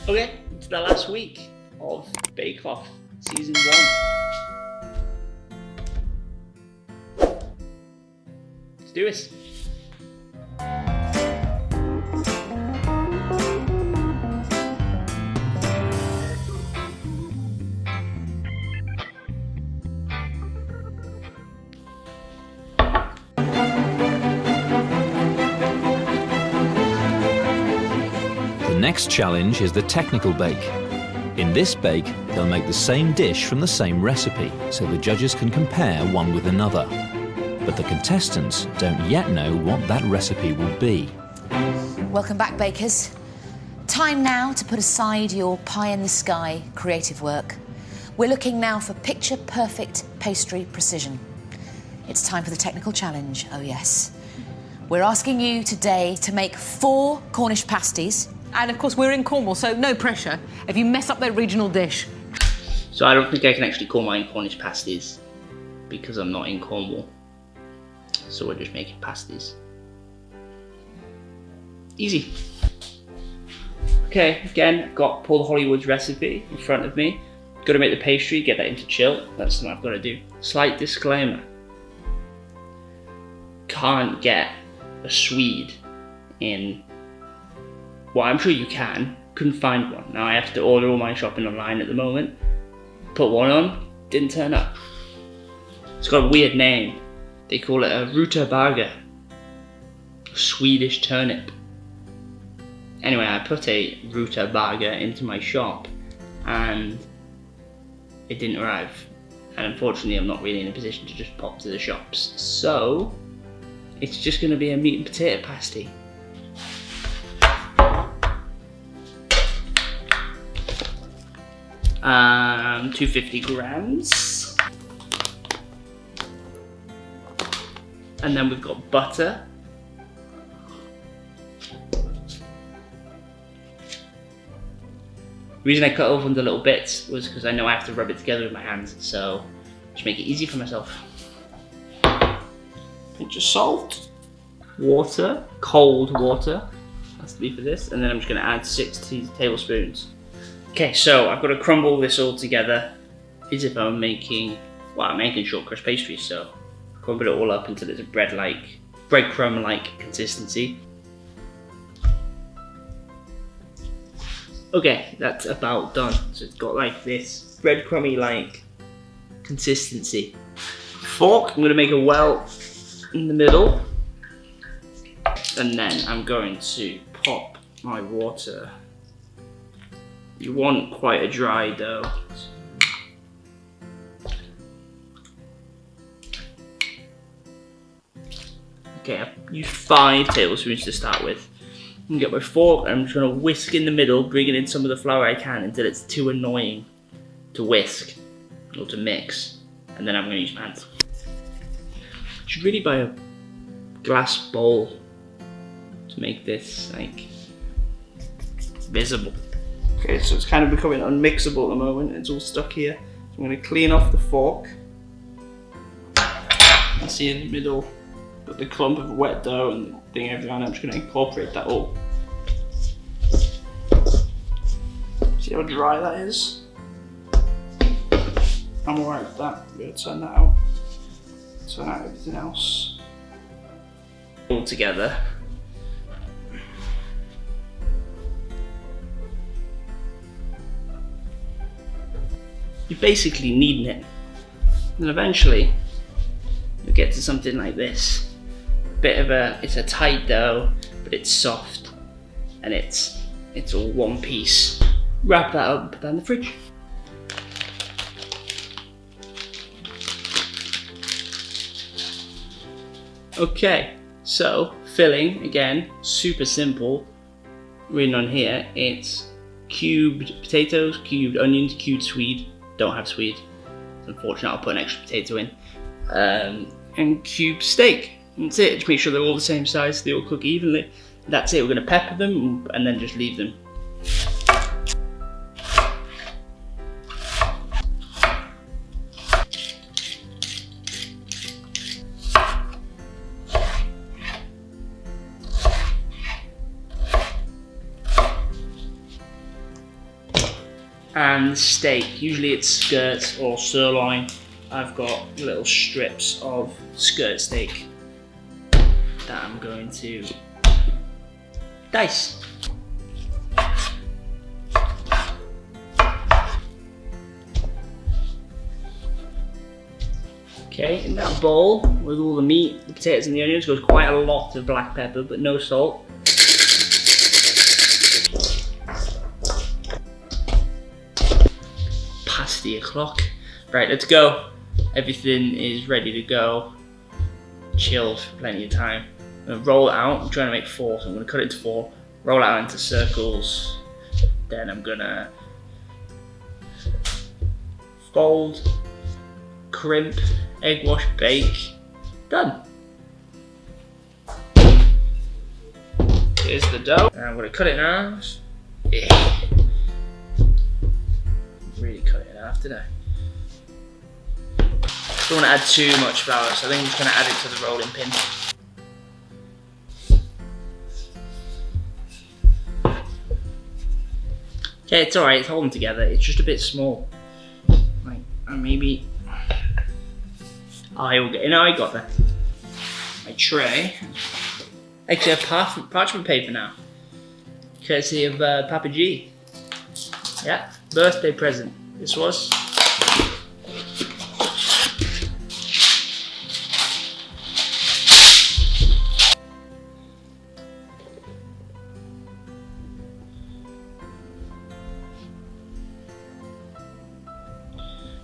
Okay, it's the last week of Bake Off Season 1. Let's do this. The next challenge is the technical bake. In this bake, they'll make the same dish from the same recipe, so the judges can compare one with another. But the contestants don't yet know what that recipe will be. Welcome back, bakers. Time now to put aside your pie-in-the-sky creative work. We're looking now for picture-perfect pastry precision. It's time for the technical challenge, oh yes. We're asking you today to make 4 Cornish pasties. And of course, we're in Cornwall, so no pressure if you mess up their regional dish. So I don't think I can actually call mine Cornish pasties because I'm not in Cornwall. So we're just making pasties. Easy. Okay, again, got Paul Hollywood's recipe in front of me. Got to make the pastry, get that into chill. That's something I've got to do. Slight disclaimer. Can't get a Swede in... Well, I'm sure you can. Couldn't find one. Now I have to order all my shopping online at the moment. Put one on, didn't turn up. It's got a weird name. They call it a rutabaga, a Swedish turnip. Anyway, I put a rutabaga into my shop and it didn't arrive. And unfortunately, I'm not really in a position to just pop to the shops. So, it's just gonna be a meat and potato pasty. 250 grams. And then we've got butter. The reason I cut off into little bits was because I know I have to rub it together with my hands, so just make it easy for myself. Pinch of salt. Water, cold water, has to be for this, and then I'm just going to add 6 tablespoons. Okay, so I've got to crumble this all together as if I'm making, well, I'm making short crust pastries, so crumble it all up until it's a breadcrumb-like consistency. Okay, that's about done. So it's got like this breadcrumby-like consistency. Fork, I'm going to make a well in the middle, and then I'm going to pop my water. You want quite a dry dough. Okay, I've used 5 tablespoons to start with. I'm gonna get my fork and I'm just gonna whisk in the middle, bringing in some of the flour I can until it's too annoying to whisk or to mix. And then I'm gonna use my hands. I should really buy a glass bowl to make this like visible. Okay, so it's kind of becoming unmixable at the moment. It's all stuck here. So I'm going to clean off the fork. You see in the middle, got the clump of wet dough and the thing everything. I'm just going to incorporate that all. See how dry that is? I'm alright with that. I'm going to turn that out. Turn out everything else. All together. You're basically kneading it, and eventually you'll get to something like this. It's a tight dough, but it's soft, and it's all one piece. Wrap that up and put that in the fridge. Okay, so filling, again, super simple. Written on here, it's cubed potatoes, cubed onions, cubed swede. Don't have swede. It's unfortunate, I'll put an extra potato in. And cubed steak. That's it. Just make sure they're all the same size, so they all cook evenly. That's it. We're going to pepper them and then just leave them. And steak, usually it's skirt or sirloin. I've got little strips of skirt steak that I'm going to dice. Okay, in that bowl with all the meat, the potatoes and the onions goes quite a lot of black pepper, but no salt. Past the o'clock. Right, let's go. Everything is ready to go. Chilled for plenty of time. I'm gonna roll it out. I'm trying to make 4, so I'm gonna cut it into 4. Roll it out into circles. Then I'm gonna fold, crimp, egg wash, bake. Done. Here's the dough. And I'm gonna cut it in halves. Yeah. Really cut it in half, did I? Don't want to add too much flour, so I think I'm just going to add it to the rolling pin. Okay, it's alright, it's holding together, it's just a bit small. Like, maybe I will get, I got that. My tray. Actually, I have parchment paper now. Courtesy of Papa G. Yeah, birthday present. This was.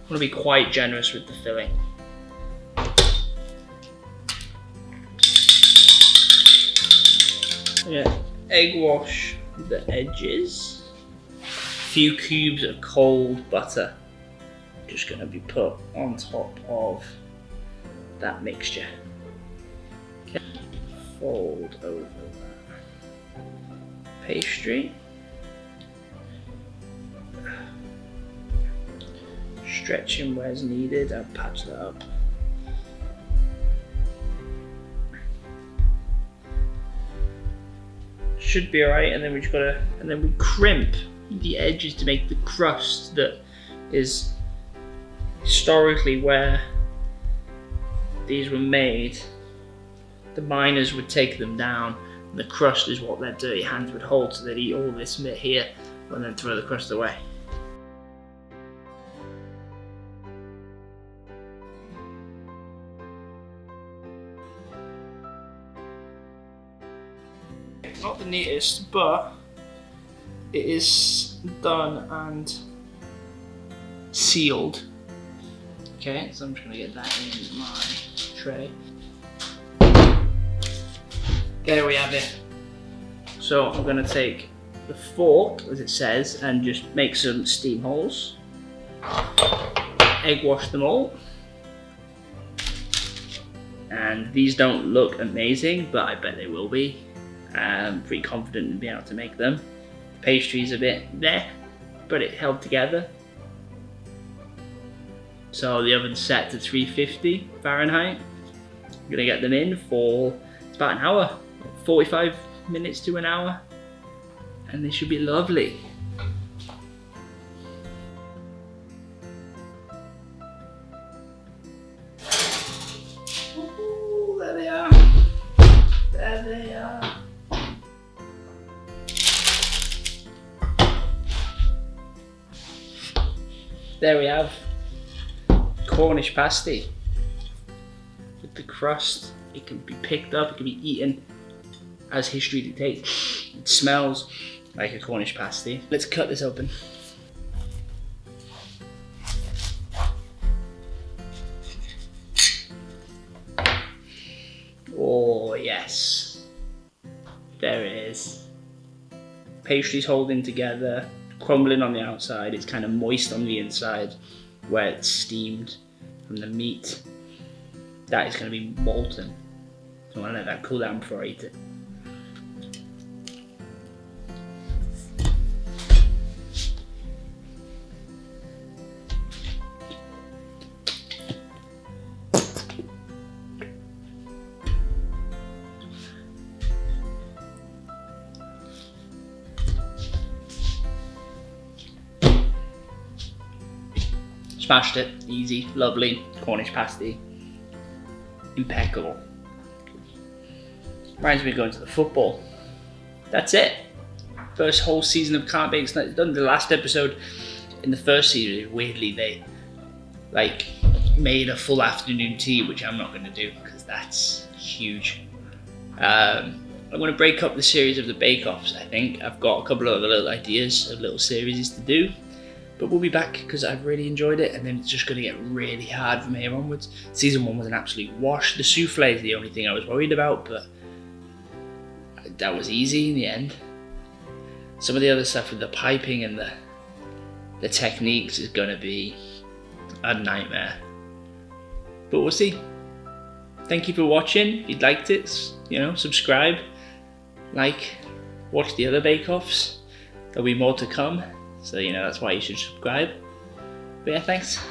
I'm going to be quite generous with the filling. Yeah, egg wash the edges. A few cubes of cold butter. Just going to be put on top of that mixture. Okay. Fold over that pastry. Stretching where's needed, I'll patch that up. Should be alright, and then we just gotta, and then we crimp the edges to make the crust that is historically where these were made. The miners would take them down, and the crust is what their dirty hands would hold, so they'd eat all this bit here and then throw the crust away. Not the neatest, but it is done and sealed. Okay, so I'm just gonna get that in my tray. There we have it. So I'm gonna take the fork, as it says, and just make some steam holes. Egg wash them all. And these don't look amazing, but I bet they will be. I'm pretty confident in being able to make them. The pastry's a bit there, but it held together. So the oven's set to 350 Fahrenheit. I'm gonna get them in for about an hour, 45 minutes to an hour, and they should be lovely. Ooh, there they are. There they are. There we have Cornish pasty with the crust. It can be picked up, it can be eaten as history dictates. It smells like a Cornish pasty. Let's cut this open. Oh yes, there it is. Pastry's holding together. Crumbling on the outside, it's kind of moist on the inside where it's steamed from the meat. That is going to be molten. So I'm going to let that cool down before I eat it. Smashed it. Easy, lovely. Cornish pasty. Impeccable. Reminds me of going to the football. That's it. First whole season of Can't Bake Snacks done. The last episode in the first series, weirdly, they like made a full afternoon tea, which I'm not going to do because that's huge. I'm going to break up the series of the bake-offs. I think I've got a couple of other little ideas of little series to do, but we'll be back because I've really enjoyed it, and then it's just going to get really hard from here onwards. Season 1 was an absolute wash. The souffle is the only thing I was worried about, but that was easy in the end. Some of the other stuff with the piping and the techniques is going to be a nightmare, but we'll see. Thank you for watching. If you liked it, subscribe, watch the other bake-offs. There'll be more to come, so that's why you should subscribe. But yeah, thanks.